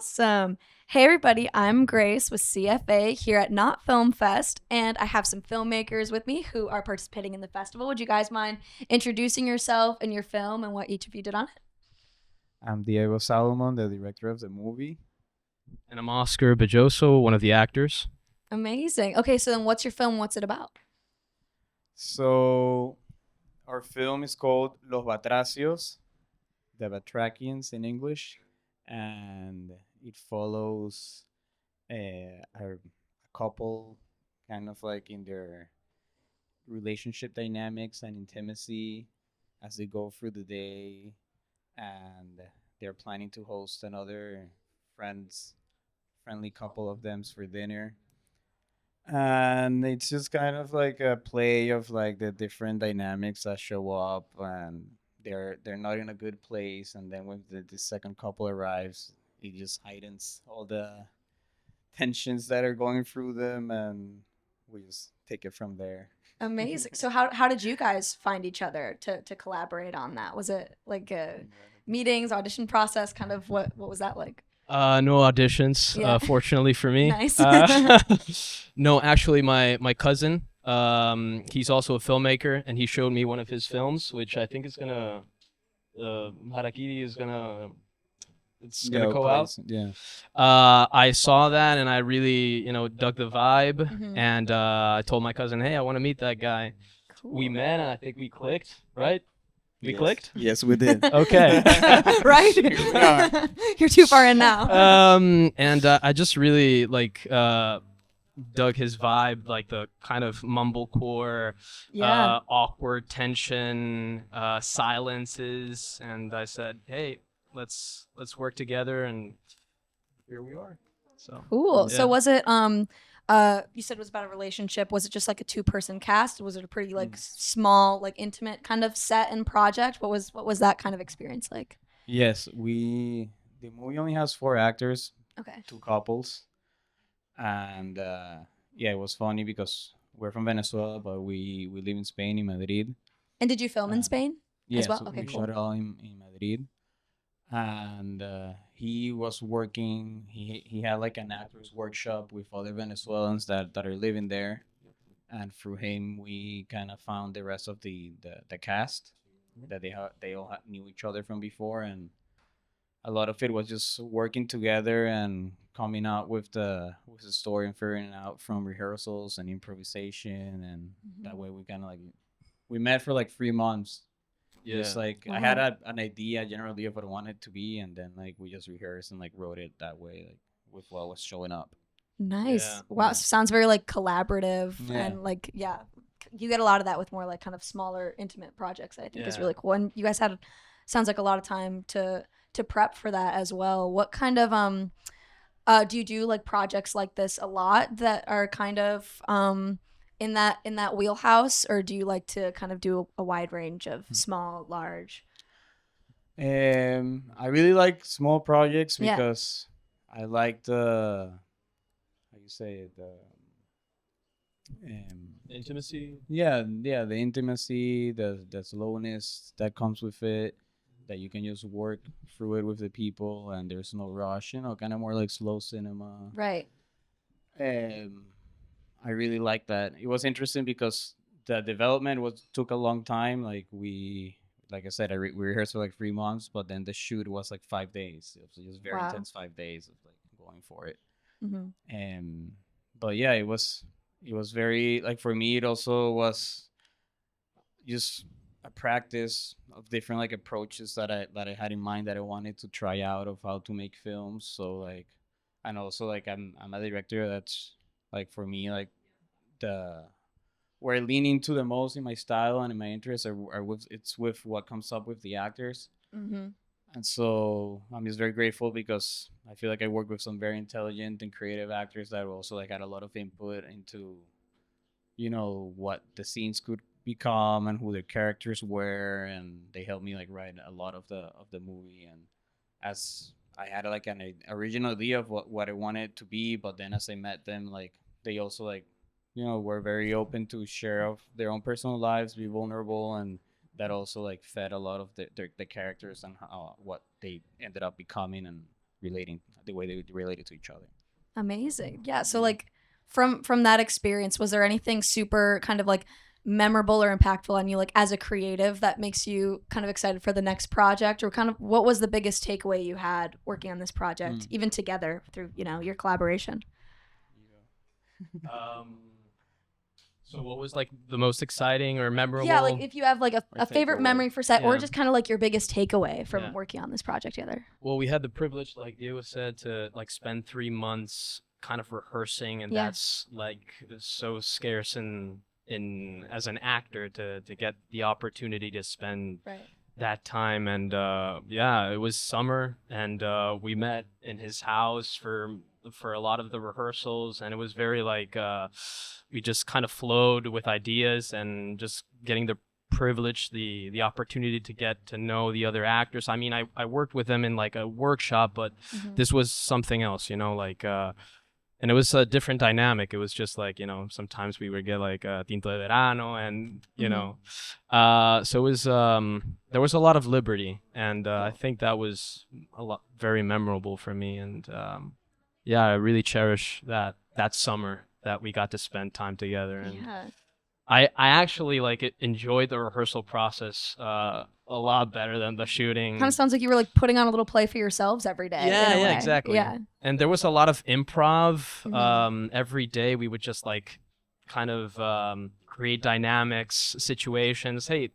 Awesome. Hey, everybody, I'm Grace with CFA here at Not Film Fest, and I have some filmmakers with me who are participating in the festival. Would you guys mind introducing yourself and your film and what each of you did on it? I'm Diego Salomon, the director of the movie. And I'm Oscar Belloso, one of the actors. Amazing. Okay, so then what's your film? What's it about? So, our film is called Los Batracios, the Batracians in English, and it follows a couple kind of like in their relationship dynamics and intimacy as they go through the day, and they're planning to host another friends friendly couple of them for dinner, and it's just kind of like a play of like the different dynamics that show up, and they're not in a good place, and then when the second couple arrives, it just heightens all the tensions that are going through them, and we just take it from there. Amazing. So how did you guys find each other to collaborate on that? Was it like meetings, audition process? Kind of what was that like? No auditions, Yeah. Fortunately for me. Nice. No, actually, my cousin, he's also a filmmaker, and he showed me one of his films, which I think is gonna, Harakiri is gonna, it's gonna go out. Yeah. I saw that, and I really, dug the vibe, Mhm. and I told my cousin, hey, I want to meet that guy. Cool. We met, and I think we clicked, right? We Yes. clicked? Yes, we did. Okay. Right? Here we are. You're too far in now. And I just really dug his vibe, like the kind of mumblecore, Yeah. awkward tension, silences, and I said, "Hey, let's work together," and here we are. So Cool. So yeah. was it you said it was about a relationship. Was it just like a two-person cast? Was it a pretty like small, like intimate kind of set and project? What was that kind of experience like? Yes, the movie only has four actors, Okay. two couples, and yeah, it was funny because we're from Venezuela, but we live in Spain, in Madrid. And did you film in Uh, Spain Yeah, as well? so Okay, we cool. shot it all in Madrid, and he was working. He had like an actors workshop with other Venezuelans that are living there, and through him we kind of found the rest of the cast that they all knew each other from before, and a lot of it was just working together and coming out with the story and figuring it out from rehearsals and improvisation, and that way we kind of like we met for like 3 months. Just Yeah. like I had an idea, a general idea of what I wanted to be, and then like we just rehearsed and like wrote it that way, like with what was showing up. Nice. Yeah. Wow, Yeah. so sounds very like collaborative Yeah. and like yeah. You get a lot of that with more like kind of smaller intimate projects that I think is Yeah. really cool. And you guys had sounds like a lot of time to prep for that as well. What kind of do you do like projects like this a lot that are kind of in that wheelhouse, or do you like to kind of do a wide range of small, large? I really like small projects Yeah. because I like the how you say it Intimacy. yeah, the intimacy, the slowness that comes with it, that you can just work through it with the people and there's no rush, kind of more like slow cinema. Right. um I really like that. It was interesting because the development was took a long time. Like I said, we rehearsed for like 3 months, but then the shoot was like 5 days. It was just very Wow. intense 5 days of like going for it. Hmm. And but yeah, it was very like for me. It also was just a practice of different like approaches that I had in mind that I wanted to try out of how to make films. So like, and also like I'm a director that's like for me like the where I lean into the most in my style and in my interests are with what comes up with the actors. Hmm. And so I'm just very grateful because I feel like I work with some very intelligent and creative actors that also like had a lot of input into what the scenes could become and who the characters were, and they helped me like write a lot of the movie. And as I had like an original idea of what I wanted to be, but then as I met them, like they also like were very open to share of their own personal lives, be vulnerable, and that also like fed a lot of the characters and how what they ended up becoming. And relating the way they related to each other. Amazing. Yeah. So like from that experience, was there anything super kind of like memorable or impactful on you like as a creative that makes you kind of excited for the next project, or kind of what was the biggest takeaway you had working on this project, even together through, you know, your collaboration? So what was like the most exciting or memorable? Yeah, like if you have like a favorite takeaway. memory for set, or Yeah. just kind of like your biggest takeaway from Yeah. working on this project together. Well, we had the privilege, like Diego said, to like spend 3 months kind of rehearsing, and Yeah. that's like so scarce in as an actor to get the opportunity to spend Right. that time. And yeah, it was summer, and we met in his house for a lot of the rehearsals, and it was very like we just kind of flowed with ideas and just getting the privilege, the opportunity to get to know the other actors. I mean, I worked with them in like a workshop, but this was something else, you know, like and it was a different dynamic. It was just like, you know, sometimes we would get like tinto de verano, and you know, so it was there was a lot of liberty, and I think that was very memorable for me. And yeah, I really cherish that summer that we got to spend time together. And Yeah. I actually like enjoyed the rehearsal process a lot better than the shooting. Kind of sounds like you were like putting on a little play for yourselves every day. Yeah, in a yeah, way. exactly. Yeah. And there was a lot of improv. Mhm. Every day we would just like kind of create dynamics, situations. Hey,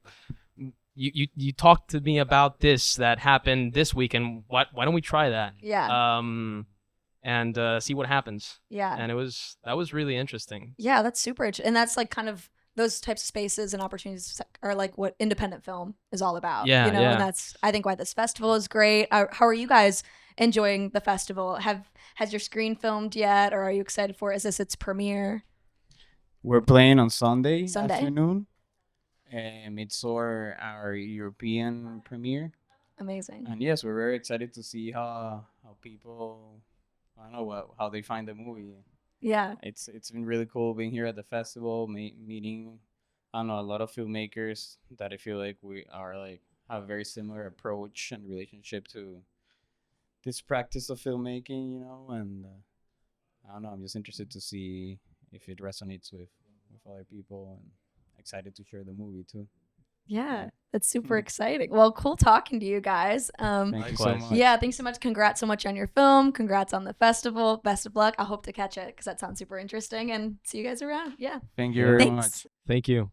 you talked to me about this that happened this weekend. Why don't we try that? Yeah. And see what happens. Yeah. And that was really interesting. Yeah, that's super interesting. And that's like kind of those types of spaces and opportunities are like what independent film is all about. Yeah, You know, yeah. and that's, I think, why this festival is great. How are you guys enjoying the festival? Has your screen filmed yet, or are you excited for it? Is this its premiere? We're playing on Sunday Sunday? afternoon. It's our European premiere. Amazing. And yes, we're very excited to see how people, I don't know, how they find the movie. Yeah. It's been really cool being here at the festival, meeting, I don't know, a lot of filmmakers that I feel like we are like have a very similar approach and relationship to this practice of filmmaking, you know. And I don't know, I'm just interested to see if it resonates with other people, and excited to share the movie too. Yeah, that's super exciting. Well, cool talking to you guys. Thank you so Likewise. much. Yeah, thanks so much. Congrats so much on your film. Congrats on the festival. Best of luck. I hope to catch it because that sounds super interesting, and see you guys around. Yeah. Thank you very much. Thanks. Thank you.